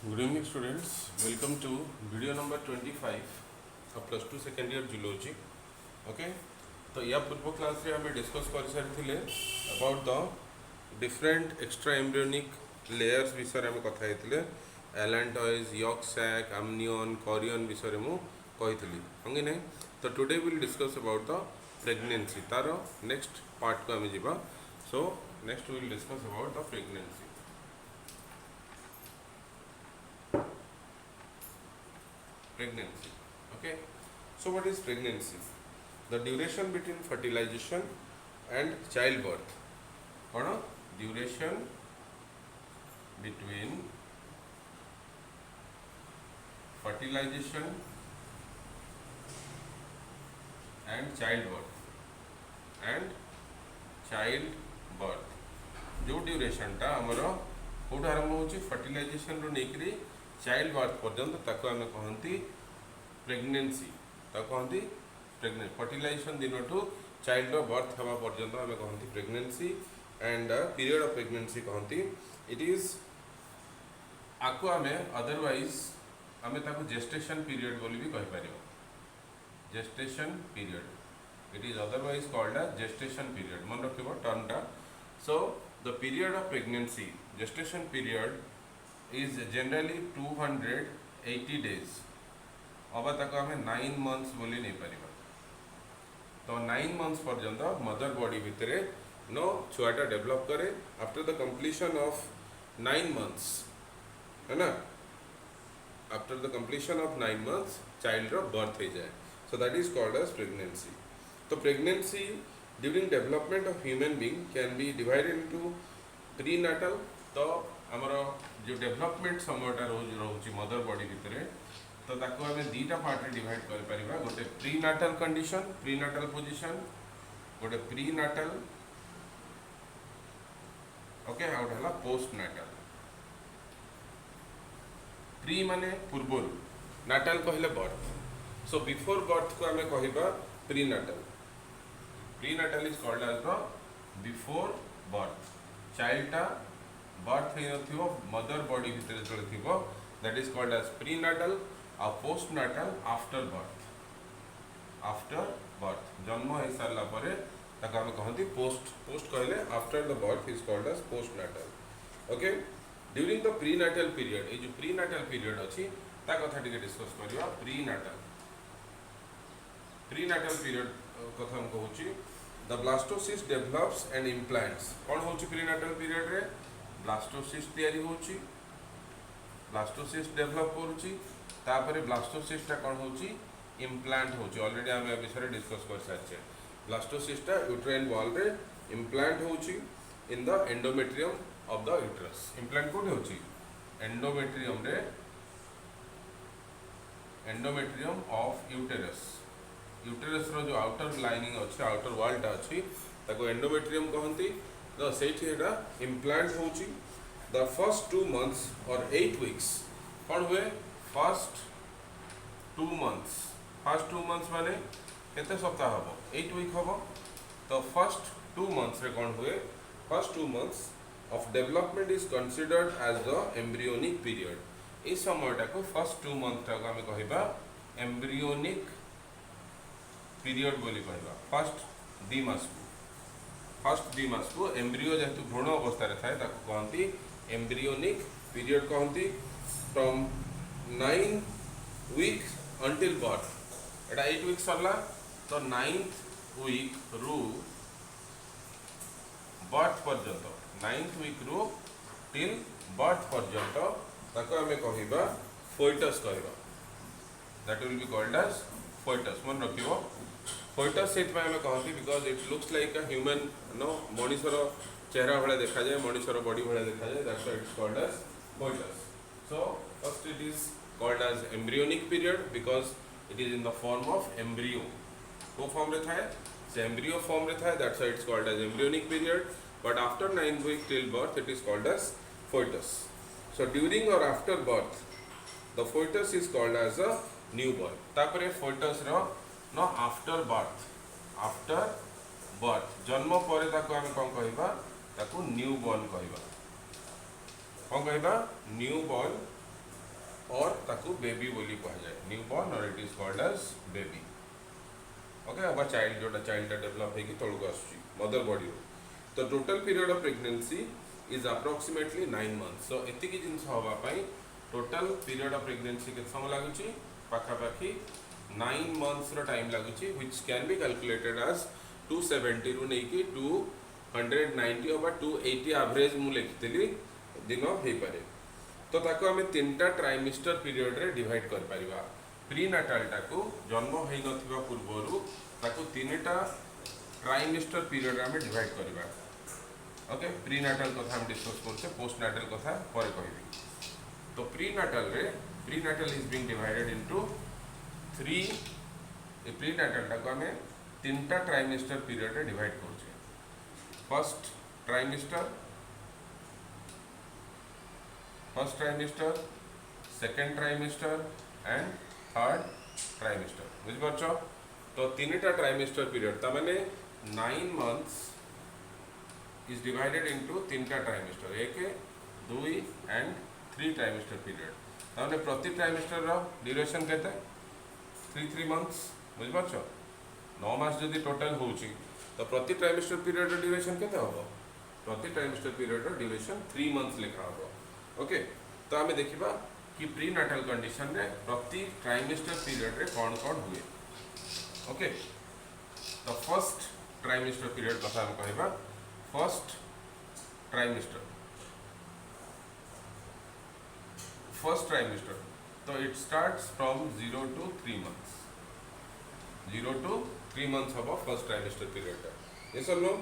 Good evening students, welcome to video number 25 of plus 2 second year zoology. Okay, तो या पूर्व class रे हमें डिस्कस कर सारी about the different extra embryonic layers विषय में कथा हेतिले एलांटॉइज यॉक सैक आमनियन कॉरियन विषय में कही होंगे नहीं. तो today will discuss about the pregnancy तार नेक्स्ट पार्ट को आम जा. So next will discuss about the pregnancy. Pregnancy. Okay, so what is pregnancy? The duration between fertilization and childbirth. What? Duration between fertilization and childbirth जो duration टा आमर कौट आरंभ हो fertilisation रू नहीं चाइल्ड बर्थ पर्यंत ताको आमे कहंती प्रेगनेंसी. ताको कहंती प्रेगनेंट फर्टिलाइजेशन दिन ठू चाइल्ड बर्थ हवा पर्यंत आमे कहंती pregnancy. And period of pregnancy कहंती इट इज आको आमे अदरवाइज आमे ताको जेस्टेशन पीरियड बोली भी कहि परियो. Gestation period it is otherwise called as gestation period. मन रखिबो टर्म टा. So the period of pregnancy gestation period is generally 280 days. अब तक आम 9 months बोली नहीं पारिबा. तो 9 months पर्यंत मदर बॉडी भितर नो छुआटा डेवलप करे. After the completion of 9 months है ना, after the completion of 9 months child रो बर्थ हो जाए. So that is called as pregnancy. तो pregnancy during development of human being can be divided into prenatal. तो आमर जो डेवलपमेंट समयटा रोचे मदर बॉडी भितर तो ताको आम दीटा पार्ट रे डिवाइड कर परिबा. गोटे प्रीनाटल कंडीशन प्रीनाटल पोजीशन गोटे प्रीनाटल ओके आउट हला पोस्टनाटल. प्री माने पूर्वरु नाटल कहले बर्थ. सो बिफोर बर्थ को आम कहबा prenatal. Prenatal is called as the before birth. चाइल्डटा बर्थ हो मदर बॉडी भितर जो that is called as prenatal. आ postnatal after birth. After birth जन्म हो सारा पर आम कहती पोस्ट. पोस्ट कहले after the birth is called as postnatal. Okay, during the prenatal period ये जो प्रीनाटल पीरियड अच्छी कथा टिके डिस्कस करवा. प्रीनाटल प्रीनाटल पीरियड कथा हम कहूँ the blastocyst develops and implants. कौन हो प्रीनाटल पीरियड रे ब्लास्टोसिस्ट तैयारी होची. ब्लास्टोसिस्ट डेवलप करुची. तापर ब्लास्टोसिस्टा कौन होची इम्प्लांट होची. ऑलरेडी आम ए विषय डिस्कस कर सारे. ब्लास्टोसिस्टा यूट्राइन वॉल रे इम्प्लांट होची in the endometrium of the uterus. Implant code होची एंडोमेट्रियम रे. Endometrium of uterus. यूटेरस रो जो आउटर लाइनिंग अच्छी आउटर वॉलटा अच्छी ताको एंडोमेट्रियम कहती. तो सेठी एटा इम्प्लांट होची. द फर्स्ट 2 months और 8 weeks कौन हुए फर्स्ट 2 months. फर्स्ट 2 months माने केते सप्ताह हबो 8 week हबो. तो फर्स्ट 2 months रे कौन हुए first 2 months of development is considered as the embryonic period. इस समयटा को फर्स्ट 2 months टा आमे कहिबा एम्ब्रियोनिक पीरियड बोली कहबा. फर्स्ट 2 months को फर्स्ट 2 months को एम्ब्रियो जेहेतु भ्रूण अवस्था थाए कहती एम्ब्रियोनिक पीरियड कहती. From 9 weeks until birth. Etah 8 weeks सरला. तो 9th week रु बर्थ पर्यंत 9th week रु टिल बर्थ पर्यंत ताको आमे कहिबा फोइटस कहबा. That will be called as foetus. मन रखिबो फोइटस से कहती because it looks like a human नो मनीषर चेहरा भाया देखा जाए मनीषर बॉडी भाया देखा जाए. That's why it's called as foetus. So first it is called as embryonic period because it is in the form of embryo. को फॉर्म रे थाए से एम्ब्रियो फॉर्म रे थाए. That's why it's called as embryonic period. But after 9 weeks till birth it is called as foetus. So during और after birth the foetus is called as a newborn. तापरे foetus रो नो after birth जन्म पर आम कौन कह newborn कह न्यू बॉर्न और ताकू बेबी बोली कहा जाए, न्यू बॉर्न और it is called as baby. Okay, अब चाइल्ड जोटा चाइल्ड डेवलप होगी तौक आसूँ मदर बॉडी। तो total period of pregnancy is approximately 9 months। So एति जिनस हाँपाई टोटल पीरियड ऑफ प्रेगनेंसी के समय लगुच पाखापाखि 9 months टाइम लगुच, which can be calculated as 270 रु नहीं 290 अबा 280 एवरेज मु लिखिली दिन हो पारे। तो ताको आम 3टा ट्राइमिस्टर पीरियड रे डिवाइड कर परिबा। प्री नाटालटा को जन्म होई नथिबा पूर्वरु ताको 3टा ट्राइमिस्टर पीरियड आम डिवाइड करबा। ओके, प्री नाटाल कथा हम डिस्कस करछे, पोस्ट नाटाल कथा परे कहबी। तो prenatal is being divided into 3। ए प्री नाटालटा को आम 3टा ट्राइमिस्टर पीरियड रे डिवाइड करछे। First trimester, second trimester and third trimester. बुझिपारछ? तो 3टा ट्राइमिस्टर पीरियड ता माने 9 months इज डिवाइडेड इनटू 3टा ट्राइमिस्टर, 1, 2 एंड 3 ट्राइमिस्टर पीरियड। ताने प्रति ट्राइमिस्टर रो ड्यूरेशन केते 3 months। बुझिपारछ? 9 मास जदि टोटल होउची तो प्रति ट्राइमिस्टर पीरियड रो ड्यूरेशन केते होबो? प्रति ट्राइमिस्टर पीरियड रो ड्यूरेशन 3 months लिखा होबो। ओके, तो आम देखा कि प्री नाटाल कंडीशन रे प्रति ट्राइमिस्टर पीरियड रे कौन कौन हुए। ओके, तो फर्स्ट ट्राइमिस्टर पीरियड कथा हम कहबा। फर्स्ट ट्राइमिस्टर तो it starts from 0 to 3 months। 0 to 3 months हम फर्स्ट ट्राइमिस्टर पीरियड। यस और no?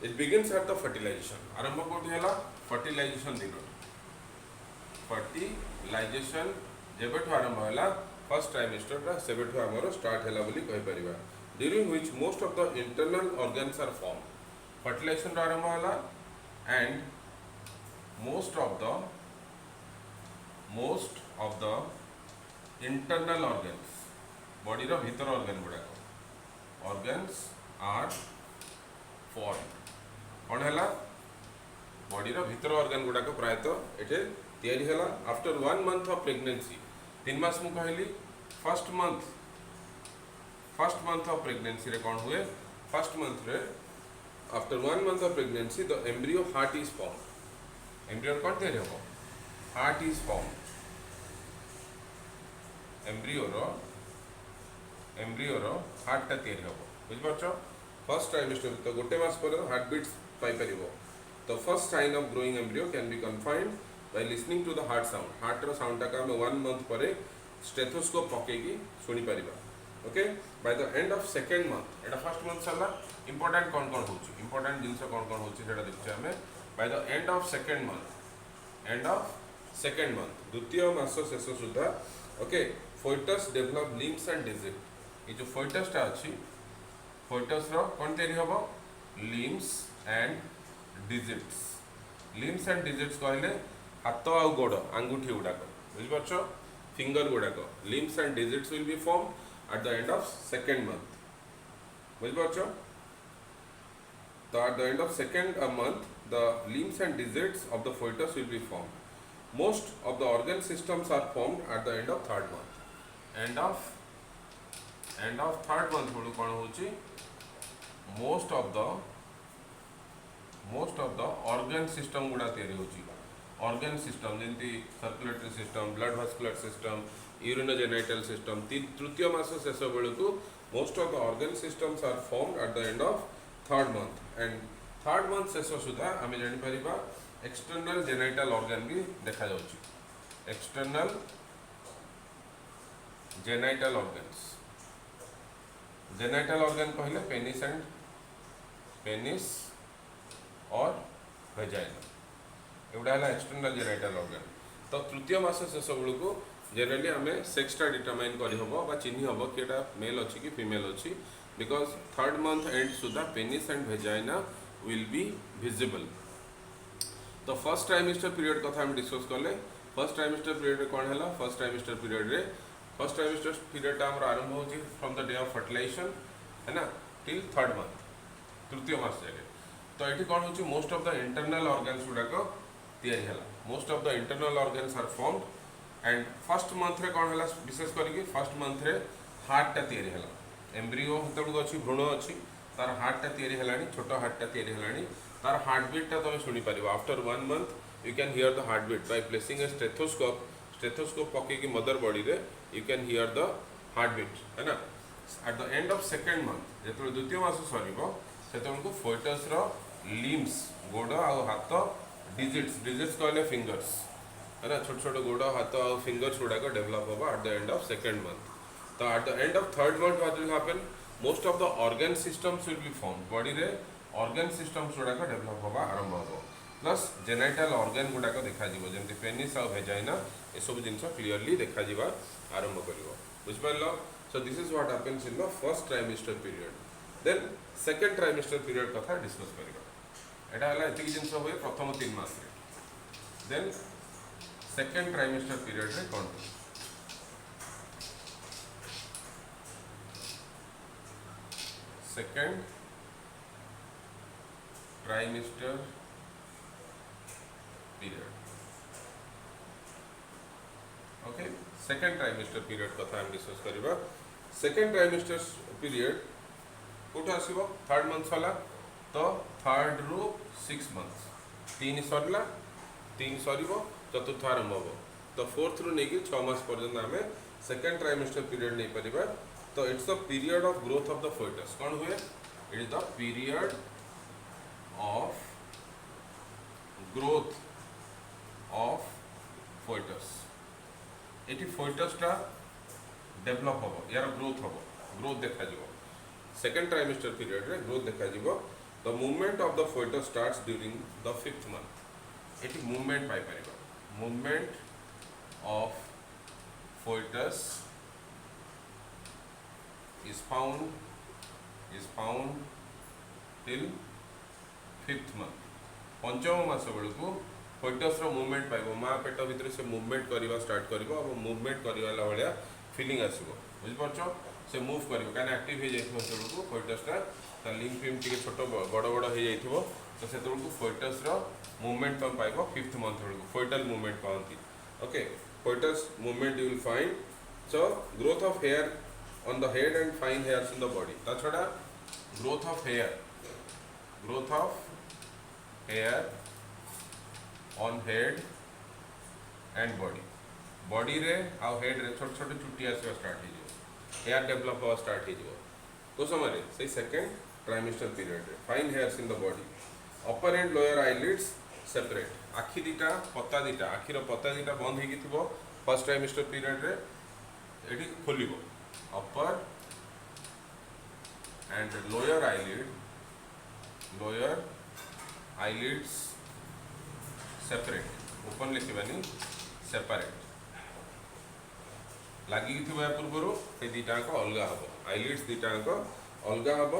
It begins at the fertilization. आरंभ कोठी हला फर्टिलाइजेशन दिन। फर्टिलाइजेशन जेबेठु आरंभ होला फर्स्ट ट्राइमिस्टर सेबेठु आमर स्टार्ट हैला बोली कहि परिबा। During which most of the internal organs are form. Fertilization आरंभ होला and most of the internal organs, body रो भीतर ऑर्गन गुडा ऑर्गन्स आर फॉर्म। कौन हैला? बॉडी रो भीतर ऑर्गन गुडा प्रायतः एठे तैयारी हैला आफ्टर 1 month ऑफ प्रेगनेंसी। 3 मास मु कहली फर्स्ट मंथ ऑफ प्रेगनेंसी रे कौन हुए? फर्स्ट मंथ रे after 1 month of pregnancy the embryo heart is form. Embryo कौन तैयारी हो? Heart is form. एम्ब्रियो रो हार्ट टा तैयारी हो। बुझिपारछ? फर्स्ट ट्राइमिस्टर तो गोटे मास पर हार्ट बीट्स पाई परिबो। तो first sign of growing embryo can be confined by listening to the heart sound। Heart रो साउंड टा का 1 month पर स्टेथोस्कोप पकेगी सुनी परिबा। Okay, by the end of second month, एटा फर्स्ट मंथ सला इंपोर्टेंट कौन होची, इंपोर्टेंट जिंस कौन होची सेटा देखछे हमें। By the end of second month द्वितीय मास शेष सुधा okay foetus develop limbs and digit. ये जो फोइटस टा अछि, फोइटस रो कौन तैयारी होबो? Limbs and digits. Limbs and digits कहले हाथ आ गोड़ आंगुठी गुड़ाक। बुझिपारछ? फिंगर गुड़ाक limbs and digits will be form at the end of second month. बुझिपारछ? तो at the end of second month the limbs and digits of the fetus will be formed. Most of the organ systems are formed at the end of third month. End of third month बोलू कौन होची? most of the organ system गुड़ा तैयारी होची। organ system जेंती circulatory system, blood vascular system, urinogenital system। तृतीय मास शेष बेलू most of the organ systems are formed at the end of third month। and third month शेष सुधा आम जापर एक्सटर्नल जेनाइटल ऑर्गन भी देखा जाउची। External genital organs, genital organ कहले penis और वेजाइना, एवढा है एक्सटर्नल जेनाइटल ऑर्गन। तो तृतीय मास शेष बेलू जनरली आम सेक्सटा डिटरमाइन कर चिन्ह हम कि मेल अच्छी कि फीमेल अच्छी, because third month and Sudha penis and vagina will be visible. तो फर्स्ट ट्राइमिस्टर पीरियड कथा हम डिस्कस कले। फर्स्ट ट्राइमिस्टर पीरियड कौन है? फर्स्ट ट्राइमिस्टर पीरियड आरंभ हो from the day of fertilization है ना टिल थर्ड मंथ, तृतीय मास जाए। तो ये कौन हो most of the internal organs गुड़ाक तैयारी है। Most of the internal organs are formed and first month रे कौन है विशेष करके फर्स्ट मंथ रे हार्ट टा तैयारी है एम्ब्रियो हेतु अच्छी भ्रूण अच्छी तार हार्ट टा तैयारी है छोट हार्ट टा तैयारी है तार हार्ट बीट टा तुम शुणी पार after 1 month you can hear the heart beat by placing a stethoscope पकईकि मदर बॉडी रे you can hear the heart beat है ना at the end of second month जो द्वितीय मास सर से फोइटस लिम्स गोड़ आ हाथ डिजिट्स कहले फिंगर्स है ना छोट छोट गोड़ हाथ आ फिंगर्स गुड़ाक डेभलप होगा at the end of second month तो at the end of third month what will happen most of the organ systems will be form body रे ऑर्गन सिस्टम्स गुड़ाक डेभलप होगा आरंभ हो प्लस जेनाइटल ऑर्गन गुड़ाक देखा जमी penis आ भेजाइना ये सब जिन क्लीयरली देखा आरंभ कर बुझिपार so this is what happens in the first trimester period then second trimester period कथा डिस्कस करिबा एटा हला एतिक जिंस हुए प्रथम 3 मास रे देन सेकेंड ट्राइमेस्टर पीरियड रे कोन second trimester period okay second trimester period कथा हम डिस्कस करिबा सेकेंड ट्राइमेस्टर पीरियड कोठ आसीबो थर्ड मंथ सला तो थर्ड रु 6 मंथ 3 सरला 3 सरीबो चतुर्थ आरंभ हो तो फोर्थ रु नेकी 6 मास पर्यंत आमे सेकेंड ट्राइमेस्टर पीरियड नहीं परिबा तो it's the period of growth of the foetus कौन हुए it is the period of growth of foetus ये फोइटस टा डेभलप हम यार ग्रोथ देखा सेकेंड ट्राइमेस्टर पीरियड रे ग्रोथ देखा the movement of the foetus starts during the 5th month ये मूवमेंट पाई परिबा movement of foetus is found till 5th month पंचम मास बेलू फोइटस मूवमेंट पाइब माँ पेट भितर से मूवमेंट करवा स्टार्ट कर मूवमेंट करवाला भाया फिलिंग आसो बुझिपार से मूव कर कहीं एक्टिव हो जाए फोइटसटा लिम्फ फिम टे छोट बड़ बड़ हो जाइए तो से फोइटस मूवमेंट तुम पाइब 5th मंथ बेलू फोइटल मूवमेंट पाती okay foetus movement you will find so growth of hair on the head and fine hairs in the body ता छड़ा growth of hair on head and body रे आ head रे छोट छोट चुट्टी आसे स्टार्ट हो हेयर डेवलप हो स्टार्ट हो तो समय से सेकंड ट्राइमेस्टर पीरियड रे fine hairs in the body upper and lower eyelids separate आखि दीटा पता दीटा आखिर पता दीटा बंद होगी थी फर्स्ट ट्राइमेस्टर पीरियड रे एटी खोलिबो upper and lower eyelids separate open लिखिबानी separate लगी थी पूर्व ये दीटाक अलग हम eyelids दीटाक अलग हम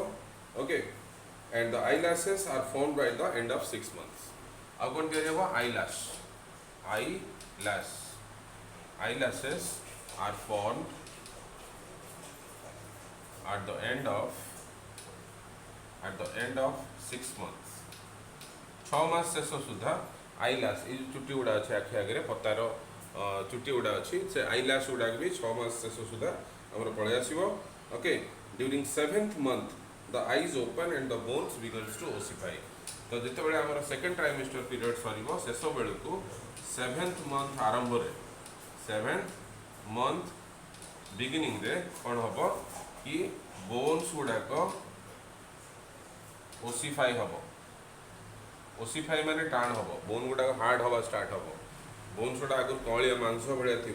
okay and the eyelashes are formed by the end of 6 months अब कौन कह eyelashes are formed at the end of 6 months 6 मास शेष सुधा आईलाश ये चुट्टी गुड़ा अच्छे आखि आगे पतार चुट्टी गुड़ा अच्छी से आईलाश गुड़ा भी 6 मास शेष सुधा आमर पलि आसो okay during 7th month the eyes open and the bones begins to ossify तो जिते आमर सेकेंड ट्राइमेस्टर पीरियड सर शेष बेलू 7th मंथ आरंभ 7th मंथ बिगिनिंग रे कौन हम कि बोन्स गुड़ाक ओसिफाई हम ओसिफाई माने टाण हम बोन गुड़ाक हार्ड हवा स्टार्ट हम बोन्स गुड़ा आगु कलिया मांस भाया थी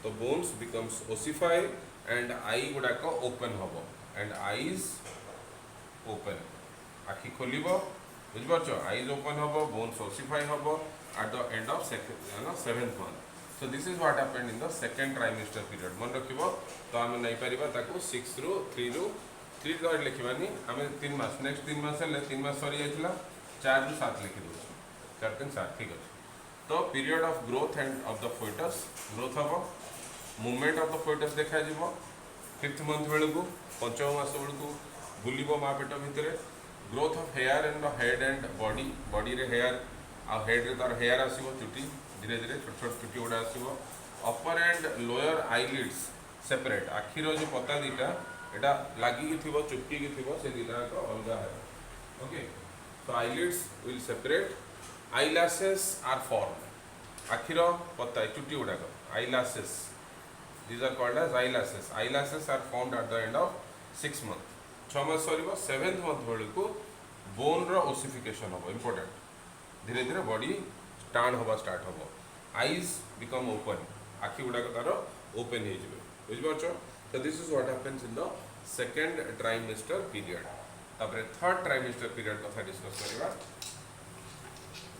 तो bones becomes ossify and eye गुड़ाक ओपन हम एंड आईज ओपन आखि खोल बुझिपार आईज ओपन हम बोन्स ओसिफाई हम at the end of 7th month so this is what happened in the second trimester period मन रखिबो तो आम नहीं परिबा ताको 6 रु 3 रु 3 तो लिखिबानी आम 3 मास नेक्स्ट 3 मास ले 3 मास सरी जाइतला 4 रु 7 लिखि दो 4 3 7 ठीक अछि तो period of growth end of the foetus growth हबो मूवमेंट ऑफ द फोइटस देखा जिवो 5th मंथ बेलू पंचम मास बेलू बुलिबो मा पेट भितरे growth of hair and head and body रे हेयर आ हेड रे तार हेयर आसीबो चुटी धीरे धीरे छोट छोट चुटी गुड़ा आसो अपर एंड लोअर आईलिड्स सेपरेट आखिर जो पता दीटा एटा लागिकी थिबो चुपकी थिबो से दीटा अलग है okay so eyelids will separate eyelashes are form आखिर पता चुटी गुड़ाक eyelashes these are called as eyelashes eyelashes are formed at the end of 6 months 6 मास सरीबो 7th month बेलू बोन रो ओसिफिकेशन हम इम्पोर्टेंट धीरे धीरे बॉडी स्टार्ट हवा स्टार्ट हम आईज बिकम ओपन आखि गुड़ाक तार ओपन हो बुझिपार तो this is what happens in the second trimester period तापर थर्ड ट्राइमेस्टर पीरियड कथा डिस्कस करबा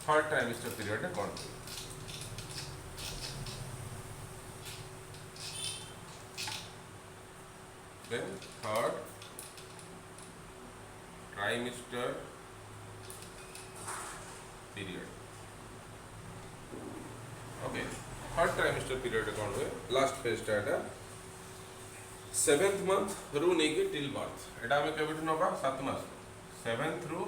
थर्ड ट्राइमेस्टर पीरियड रे कोन then third trimester period okay third trimester period कौन हुए last phase टा एटा 7th month रू नहीं के till birth एटा हमें केबेठु नबा 7 मास 7th रू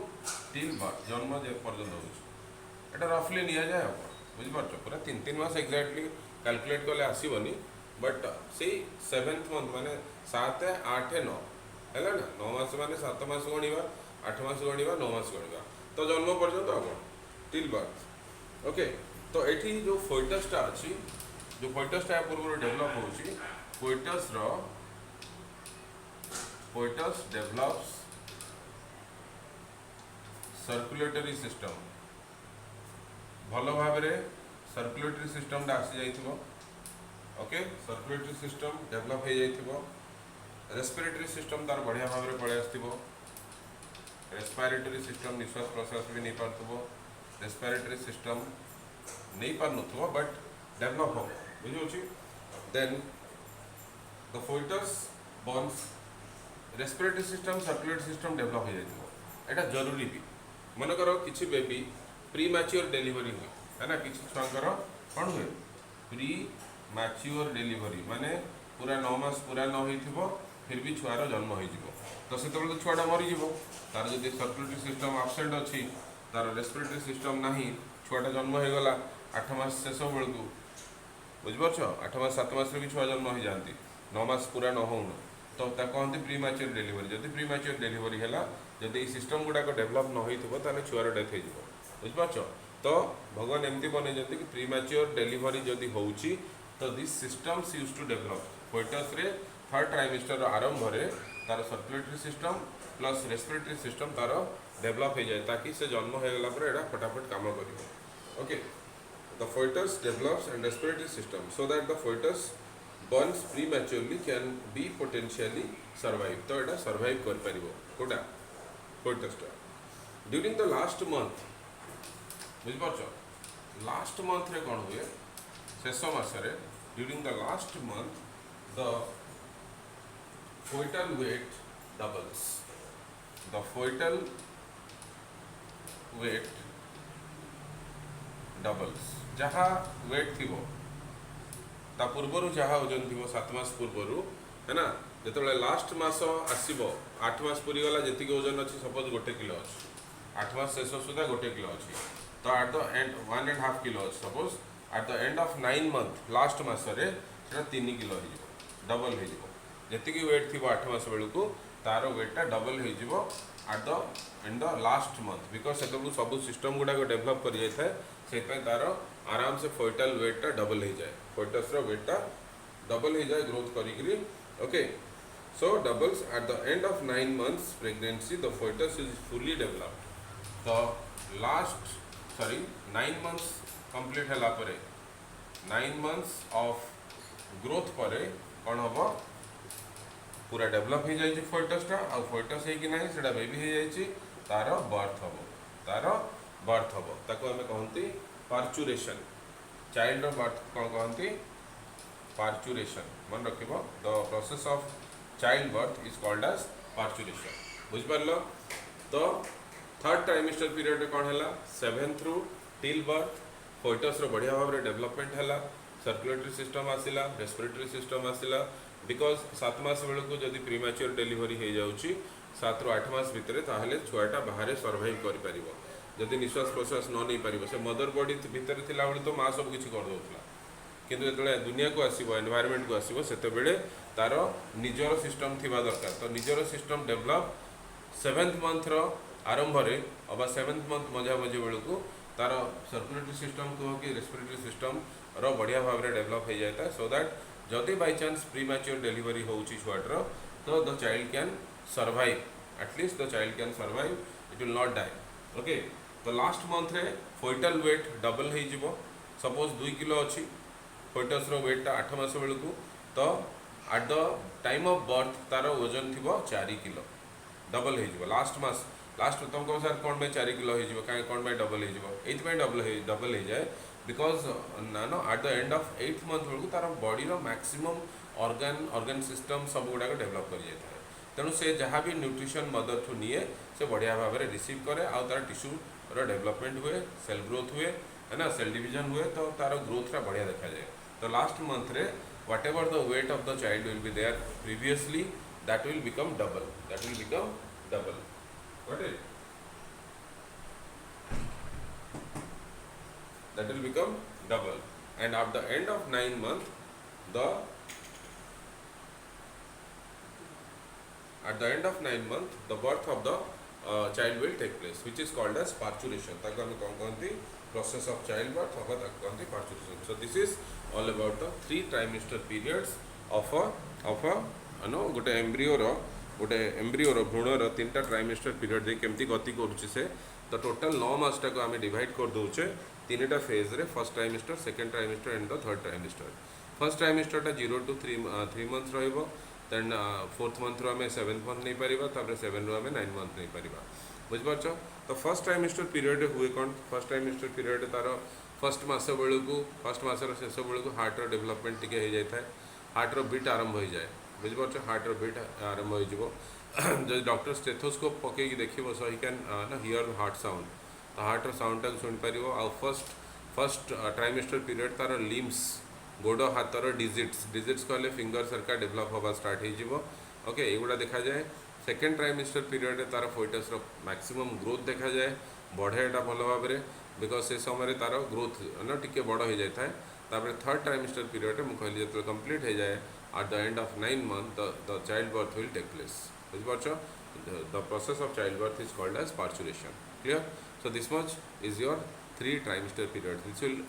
till birth जन्म जे पर्यंत होछ एटा रफली निया जाय अब बुझि पारछ पूरा 3 मास एग्जैक्टली कैलकुलेट करले आसीबनी बट से 7th मंथ माने 7 8 9 है ना 9 मास माने 7 मास गणिबा 8 मास गणिबा 9 मास गणिबा तो जन्म पर्यंत अब टिल बर्थ ओके तो एठी जो फोइटस टा अछि जो फोइटस टा पूर्व डेवलप होछि फोइटस डेवलप्स सर्कुलेटरी सिस्टम भलो भाबरे सर्कुलेटरी सिस्टम टा आसी जाइथिबो ओके सर्कुलेटरी सिस्टम डेवलप हो जाइथिबो रेस्पिरेटरी सिस्टम तार बढ़िया भाव में पड़े आसथिबो रेस्पिरेटरी सिस्टम निश्वास प्रश्वास भी नहीं पारथबो रेस्पिरेटरी सिस्टम नहीं पार नथबो बट डेवलप हो बुझियोछि then the foetus born's respiratory system circulatory system develop हो जाइथिबो एटा जरूरी भी मन करो किछि बेबी प्री मैच्योर डिलीवरी हुए है ना किछि छुआंकर कोन हुए प्री मैच्योर डिलीवरी माने पूरा 9 मास पूरा न होइथिबो फिर भी छुआर जन्म हो तो से तो छुआटा मरीज तार जो सर्कुलेटरी सिस्टम आबसेंट अच्छी तार रेस्पिरेटरी सिस्टम नहीं छुआटा जन्म हो गला 8 मास शेष बेलू बुझिपार 8 मास 7 मास भी छुआ जन्म हो जाती 9 मास पूरा न हो तो कहते प्री मैच्योर डिलीवरी जब प्री मैच्योर डिलीवरी है जब ये सिस्टम गुड़ाक डेभलप न हो छुआर डेथ हो बुझिपार तो भगवान एमती बन कि प्री मैच्योर डिलीवरी जदि होउची तो this systems use to develop foetus रे थर्ड ट्राइमेस्टर आरंभ रे तार circulatory system plus respiratory system तार डेभलप हो जाए ताकि से जन्म हो गला पर एटा फटाफट काम करिवो okay the foetus develops and respiratory system so that the foetus burns prematurely can be potentially survive तो एटा सर्वाइव कर परिवो कोटा फोइटस टा ड्यूरिंग द लास्ट मंथ बुझ पारछो लास्ट मंथ रे कोन हुए शेष मासरे during the last month the foetal weight doubles the foetal weight doubles जहाँ वेट थी ता पूर्वर जहाँ ओजन थी 7 मास पूर्वर है ना जो लास्ट मास आसब 8 मास पूरी गला जी ओजन अच्छी सपोज 1 किलो अच्छी 8 मास शेष सुधा 1 किलो अच्छी तो एट द एंड 1.5 किलो अच्छी suppose at the end of 9 month लास्ट मासरे से 3 किलो हो डबल हो जी वेट थी 8 मास बेलू तार वेटा डबल हो eight the and the last month because से सब सिस्टम गुड़ाक डेभलप कर जाए से तार आराम से फोइटल वेटा डबल हो जाए फोइटस वेटा डबल हो जाए ग्रोथ करी okay so doubles eight the end of 9 months pregnancy the foetus is fully developed the last 9 months complete है 9 मंथ्स ऑफ ग्रोथ पर कौन हम पूरा डेभलप हो जाए फोइटसटा आ फोइटस है ना बेबी हो जाए तार बर्थ हम ताको आम कहती पार्चुरेशन चाइल्ड बर्थ कौन कहती पार्चुरेशन मन रख the process of child birth is called as parturition बुझिपार तो थर्ड ट्राइमेस्टर पीरियड कौन है 7th रू टिल बर्थ फोइटस बढ़िया भाव में डेवलपमेंट है सर्कुलेटरी सिस्टम आसला रेस्पिरेटरी सिस्टम आसला बिकज 7 मास बेलू जदि प्रीमैच्योर डिलीवरी हो जाऊँगी 7 ରୁ 8 मास भितर ताहले छुआटा बाहर सर्वाइव कर जदि निश्वास प्रश्वास न नहीं पार से मदर बॉडी भितर थिला बेले तो माँ सब किसी कर दौला किंतु जो दुनिया को आसो एनवायरमेंट को आसो से तार निजर सिस्टम थी दरकार तो निजर सिस्टम डेभलप 7th मंथ आरंभ अबा 7th मंथ मझामझी बेलू तार सर्कुलेटरी सिस्टम कह कि रेस्पिरेटरी सिस्टम बढ़िया भाव में डेभलप हो जाता है सो दैट जदि बाय चांस प्रीमैच्योर डिलीवरी होउची छुआटर तो the child can survive at least the child can survive it will not die okay तो लास्ट मंथ रे फोइटल वेट डबल हो सपोज 2 किलो अच्छी फोइटस वेटा 8 मास बेलू तो at the time of birth तार वजन थी 4 किलो डबल हो लास्ट मास लास्ट तुम कह सर कौन 4 किलो हो कहीं कौन डबल हो डबल हो जाए because no at the end of 8th month बेलू तार बॉडी मैक्सिमम ऑर्गन सिस्टम सब गुड़ाक डेभलप कर जाए तेणु से जहाँ भी न्यूट्रिशन मदर ठू निए से बढ़िया भाव में रिसीव करे आउ तार टिश्यू डेभलपमेंट हुए सेल ग्रोथ हुए है ना सेल डिवीजन हुए तो तार ग्रोथ बढ़िया देखा जाए तो लास्ट मंथ रे whatever the weight of the child will be there previously that will become double got it that will become double and at the end of 9 months the at the end of 9 months the birth of the child will take place which is called as parturition ताको हम कौन कहते process of child birth होगा ताको कहते parturition so this is all about the 3 trimester periods of a no गोटे एम्ब्रियोर भ्रूणर 3टा trimester period दे केमती गति करुच्चे से तो टोटल 9 मासटा को आम डिवाइड कर दौचे 3टा फेज रे first trimester second trimester and the third trimester first trimester 0 to 3 months रहिबो देन 4th मंथ रो आम 7th मंथ नहीं पारिबा तापर 7 रो आम 9 मंथ नहीं पारिबा बुझिपारछ तो फर्स्ट ट्राइमेस्टर पीरियड हुए कौन फर्स्ट ट्राइमेस्टर पीरियड तार फर्स्ट मास बेलू फर्स्ट मासर शेष बेलू हार्ट रो डेभलपमेंट टिके हो जाए हार्ट रो बीट आरंभ हो जाए बुझिपार हार्ट रो बीट आरंभ हो जो डॉक्टर स्टेथोस्कोप पकईकि देखो so he can hear heart sound तो हार्ट रो साउंड टाक शुणी पार आ फर्स्ट ट्राइमेस्टर पीरियड तार लिम्स गोड़ हाथर डिजिट्स कहले फिंगर सरकार डेभलप हवा स्टार्ट हो ओके एगुड़ा देखा जाए सेकेंड ट्राइमेस्टर पीरियड तार फोइटस रो मैक्सिमम ग्रोथ देखा जाए बढ़ेटा भल भाव में बिकज से समय तार ग्रोथ ना टिके बड़ हो जाए तापर थर्ड ट्राइमेस्टर पीरियड में कहली जो कंप्लीट हो जाए at the end of 9 months the childbirth will take place the process of childbirth is called as parturition clear so this much is your 3 trimester period this will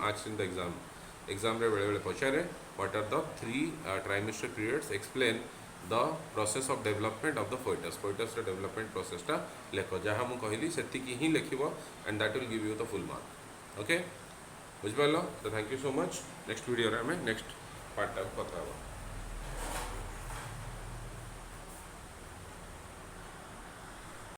asked in the exam re bele bele pachare what are the 3 trimester periods explain the process of development of the fetus ର development process टा लेख जहाँ मु कहली सेति की ही लेखिबो and that will give you the full mark okay बुझ पालो तो thank you so much next video रे हमें नेक्स्ट पार्ट टाइम कथा